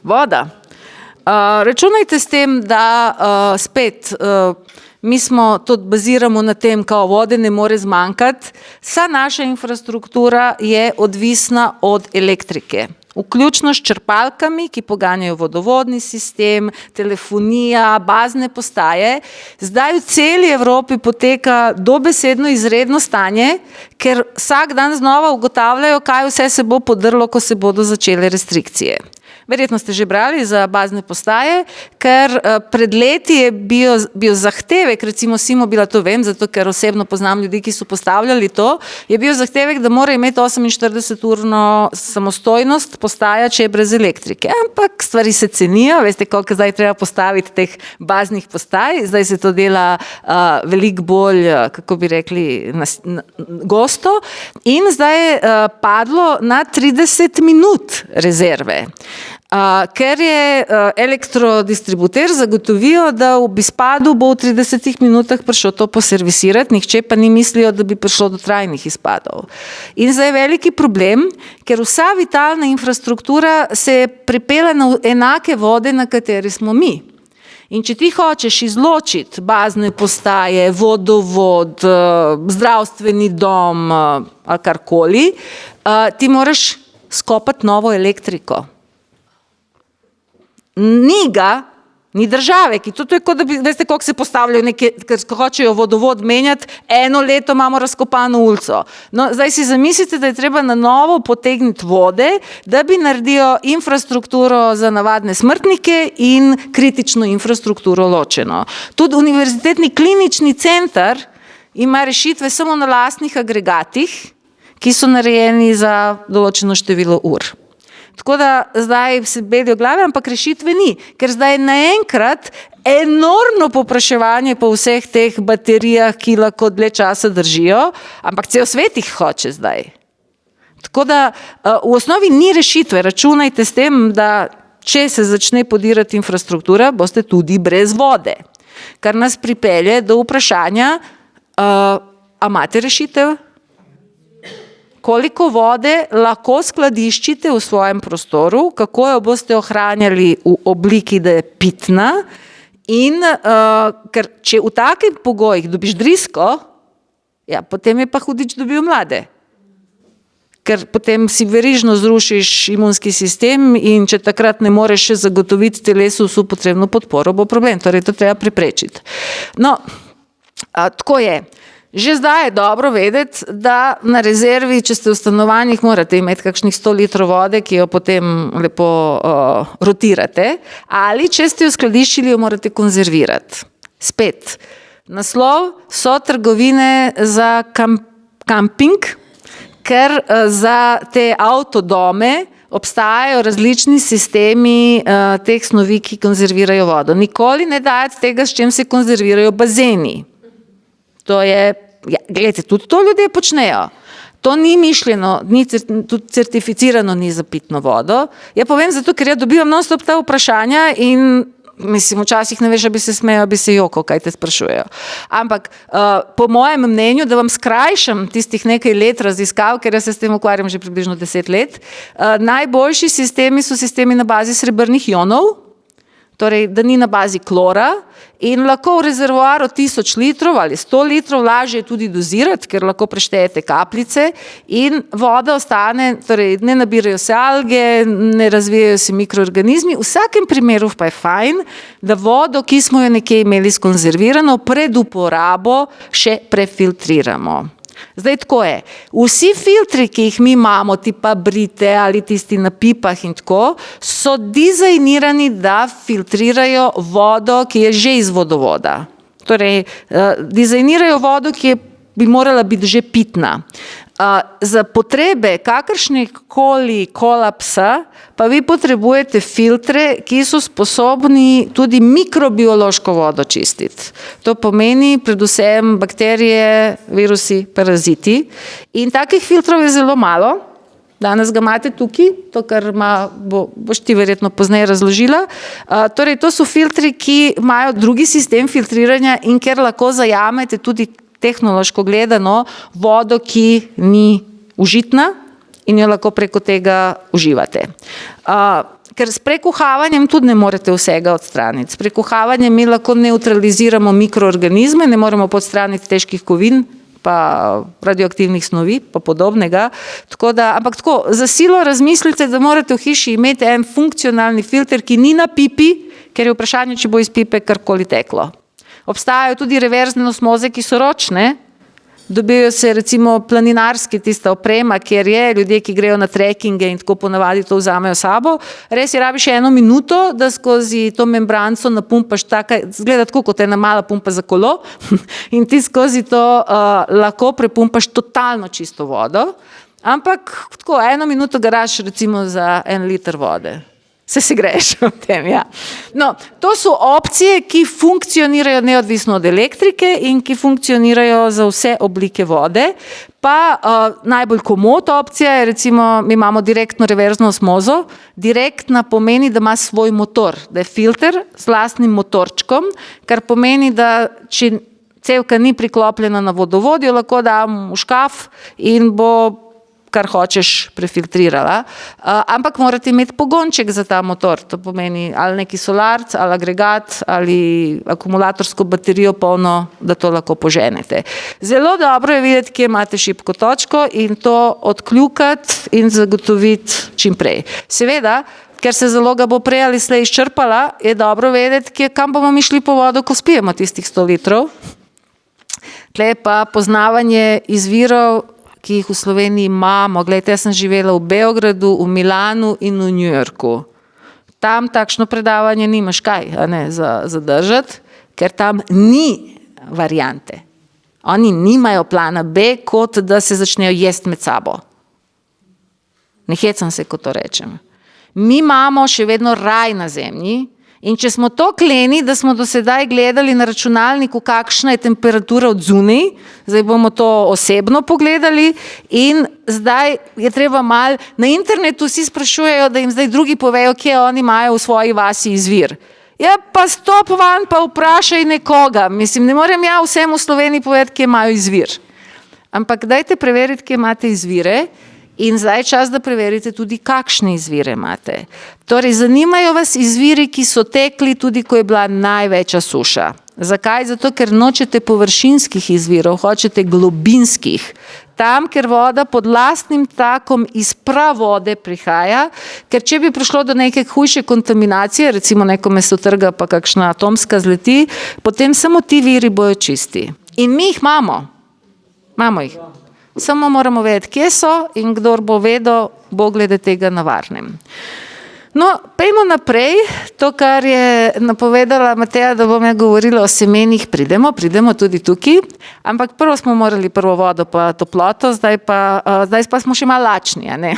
Voda. Računajte s tem, da spet mi smo tudi baziramo na tem, kao vode ne more zmanjkati. Vsa naša infrastruktura je odvisna od elektrike. Vključno s črpalkami, ki poganjajo vodovodni sistem, telefonija, bazne postaje. Zdaj v celi Evropi poteka dobesedno izredno stanje, ker vsak dan znova ugotavljajo, kaj vse se bo podrlo, ko se bodo začele restrikcije. Verjetno ste že brali za bazne postaje, ker pred leti je bil zahtevek, recimo Simobila, to vem, zato ker osebno poznam ljudi, ki so postavljali to, je bil zahtevek, da mora imeti 48-urno samostojnost postaja, če je brez elektrike. Ampak stvari se cenijo, veste, koliko zdaj treba postaviti teh baznih postaj, zdaj se to dela veliko bolj, kako bi rekli, gosto in zdaj je padlo na 30 minut rezerve. Ker je elektrodistributer zagotovijo, da v izpadu bo v 30 minutah prišel to poservisirati, nihče pa ni mislijo, da bi prišlo do trajnih izpadov. In zdaj je veliki problem, ker vsa vitalna infrastruktura se je pripela na enake vode, na kateri smo mi. In če ti hočeš izločiti bazne postaje, vodovod, zdravstveni dom ali karkoli, ti moraš skopati novo elektriko. Ni ga, ni države, ki to je kot da bi, veste, koliko se postavljajo neke, ker hočejo vodovod menjati, eno leto imamo razkopano ulico. No, zdaj si zamislite, da je treba na novo potegniti vode, da bi naredil infrastrukturo za navadne smrtnike in kritično infrastrukturo ločeno. Tudi univerzitetni klinični center ima rešitve samo na lastnih agregatih, ki so narejeni za določeno število ur. Tako da zdaj se bedijo glave, ampak rešitve ni, ker zdaj naenkrat enormno povpraševanje po vseh teh baterijah, ki lahko dlje časa držijo, ampak cel svet jih hoče zdaj. Tako da v osnovi ni rešitve, računajte s tem, da če se začne podirati infrastruktura, boste tudi brez vode. Kar nas pripelje do vprašanja, a imate rešitev? Koliko vode lahko skladiščite v svojem prostoru, kako jo boste ohranjali v obliki, da je pitna in ker če v takih pogojih dobiš drisko, ja, potem je pa hudič dobil mlade. Ker potem si verižno zrušiš imunski sistem in če takrat ne moreš še zagotoviti telesu vso potrebno podporo, bo problem, torej to treba preprečiti. No, tako je. Že zdaj je dobro vedeti, da na rezervi, če ste v stanovanjih, morate imeti kakšnih 100 litrov vode, ki jo potem lepo rotirate, ali če ste jo skladiščili, jo morate konzervirati. Spet, naslov so trgovine za kamping, ker za te avtodome obstajajo različni sistemi teh snovi, ki konzervirajo vodo. Nikoli ne dajati tega, s čim se konzervirajo bazeni. To je, ja, gledajte, tudi to ljudje počnejo. To ni mišljeno, tudi certificirano ni za pitno vodo. Ja povem zato, ker ja dobivam non-stop ta vprašanja in mislim, včasih ne veš, a bi se smejal, a bi se jokal, kaj te sprašujejo. Ampak po mojem mnenju, da vam skrajšam tistih nekaj let raziskav, ker jaz se s tem ukvarjam že približno 10 let, najboljši sistemi so sistemi na bazi srebrnih ionov, torej, da ni na bazi klora in lahko v rezervoaru 1000 litrov ali 100 litrov lažje tudi dozirati, ker lahko preštejete kapljice in voda ostane, torej ne nabirajo se alge, ne razvijajo se mikroorganizmi. V vsakem primeru pa je fajn, da vodo, ki smo jo nekje imeli skonzervirano, pred uporabo še prefiltriramo. Zdaj tako je, vsi filtri, ki jih mi imamo, tipa Brite ali tisti na pipah in tako, so dizajnirani, da filtrirajo vodo, ki je že iz vodovoda. Torej, dizajnirajo vodo, ki bi morala biti že pitna. Za potrebe kakršnekoli kolapsa pa vi potrebujete filtre, ki so sposobni tudi mikrobiološko vodo čistiti. To pomeni predvsem bakterije, virusi, paraziti. In takih filtrov je zelo malo. Danes ga imate tukaj, to, kar boš ti verjetno pozneje razložila. Torej, to so filtri, ki imajo drugi sistem filtriranja in ker lahko zajamete tudi tehnološko gledano vodo, ki ni užitna in jo lahko preko tega uživate. ker s prekuhavanjem tudi ne morete vsega odstraniti. S prekuhavanjem mi lahko neutraliziramo mikroorganizme, ne moremo podstraniti težkih kovin, pa radioaktivnih snovi, pa podobnega. Ampak tako, za silo razmislite, da morate v hiši imeti en funkcionalni filter, ki ni na pipi, ker je vprašanje, če bo iz pipe karkoli teklo. Obstajajo tudi reverzne osmoze, ki so ročne. Dobijo se recimo planinarski tista oprema, kjer je ljudje, ki grejo na trekkinge in tako ponavadi to vzamejo sabo. Res je, rabiš 1 minuto, da skozi to membranco napumpaš zgleda tako kot ena mala pumpa za kolo in ti skozi to lahko prepumpaš totalno čisto vodo, ampak tako 1 minuto garaš recimo za 1 liter vode. Se greš v tem, ja. No, to so opcije, ki funkcionirajo neodvisno od elektrike in ki funkcionirajo za vse oblike vode. Pa najbolj komod opcija je recimo, mi imamo direktno reverzno osmozo. Direktna pomeni, da ima svoj motor, da je filter s lastnim motorčkom, kar pomeni, da če cevka ni priklopljena na vodovod, jo lahko dam v škaf in bo kar hočeš prefiltrirala, ampak morate imeti pogonček za ta motor, to pomeni ali neki solarc, ali agregat, ali akumulatorsko baterijo polno, da to lahko poženete. Zelo dobro je videti, kje imate šibko točko in to odkljukati in zagotoviti čim prej. Seveda, ker se zaloga bo prej ali slej izčrpala, je dobro vedeti, kam bomo mi šli po vodo, ko spijemo tistih 100 litrov. Tle pa poznavanje izvirov, ki jih v Sloveniji imamo. Glejte, jaz sem živela v Beogradu, v Milanu in v New Yorku. Tam takšno predavanje nimaš kaj zadržati, ker tam ni variante. Oni nimajo plana B, kot da se začnejo jesti med sabo. Ne hecam se, ko to rečem. Mi imamo še vedno raj na zemlji in če smo to kleni, da smo do sedaj gledali na računalniku, kakšna je temperatura od zunaj, zdaj bomo to osebno pogledali in zdaj je treba malo, na internetu vsi sprašujejo, da jim zdaj drugi povejo, kje oni imajo v svoji vasi izvir. Ja, pa stop van, pa vprašaj nekoga. Mislim, ne morem ja vsem v Sloveniji povedati, kje imajo izvir. Ampak dajte preveriti, kje imate izvire. In zdaj je čas, da preverite tudi, kakšne izvire imate. Torej, zanimajo vas izviri, ki so tekli tudi, ko je bila največja suša. Zakaj? Zato, ker nočete površinskih izvirov, hočete globinskih. Tam, ker voda pod lastnim takom iz pravode prihaja, ker če bi prišlo do neke hujše kontaminacije, recimo neko meso trga pa kakšna atomska zleti, potem samo ti viri bojo čisti. In mi jih imamo. Imamo jih. Samo moramo vedeti, kje so in kdor bo vedel, bo glede tega na varnem. No, pejmo naprej. To, kar je napovedala Mateja, da bom ja govorila o semenih, pridemo tudi tukaj, ampak prvo smo morali vodo pa toploto, zdaj pa smo še malo lačni, a ne?